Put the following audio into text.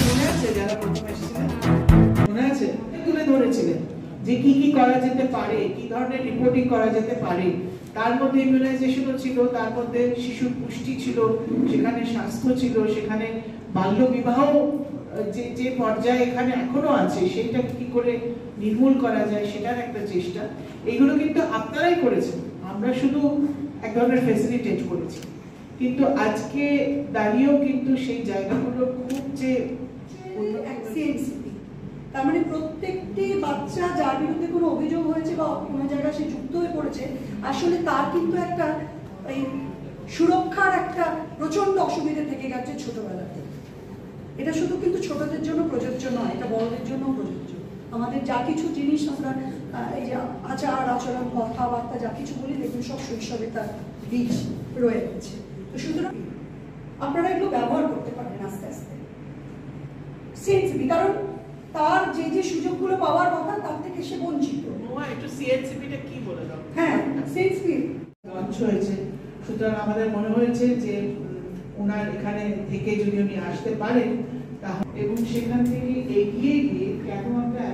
মনে আছে যারা প্রথমে এসেছিলেন, মনে আছে তুলে ধরেছিলেন যে কি কি করা যেতে পারে, কি ধরনের রিপোর্টিং করা যেতে পারে। তার মধ্যে ইমিউনাইজেশনও ছিল, তার মধ্যে শিশুর পুষ্টি ছিল, সেখানে স্বাস্থ্য ছিল, সেখানে বাল্য বিবাহ যে যে পর্যায়ে এখানে এখনো আছে সেইটা কি করে নির্মূল করা যায় সেটার একটা চেষ্টা। এগুলো কিন্তু আপনারাই করেছেন, আমরা শুধু এক ধরনের ফ্যাসিলিটেট করেছি। কিন্তু আজকে দাঁড়িয়েও কিন্তু সেই জায়গাগুলো খুব যে তার মানে প্রত্যেকটি বাচ্চা যার বিরুদ্ধে কোনো অভিযোগ হয়েছে বা কোনো জায়গায় সে যুক্ত হয়ে পড়েছে, আসলে তার কিন্তু একটা এই সুরক্ষার একটা প্রচন্ড অসুবিধা থেকে গেছে ছোটবেলাতে। এটা শুধু কিন্তু ছোটদের জন্য প্রযোজ্য নয়, এটা বড়দের জন্য প্রযোজ্য। আমাদের যা কিছু জিনিস আমরা এই যে আচার আচরণ কথাবার্তা যা কিছু বলি, দেখুন সব শৈশবে তার বীজ রয়ে গেছে। তো সুতরাং আপনারা এগুলো ব্যবহার করতে পারেন আস্তে আস্তে সিএনসিপি, কারণ তার যে যে সুযোগগুলো পাওয়ার কথা তার থেকে সে বঞ্চিত। একটু সিএনসিপিটা কি বলে দাও। হ্যাঁ, সিএনসিপি লঞ্চ হয়েছে, সুতরাং আমাদের মনে হয়েছে যে ওনার এখানে থেকে যদি উনি আসতে পারেন এবং সেখান থেকে এগিয়ে গিয়ে কেন আমরা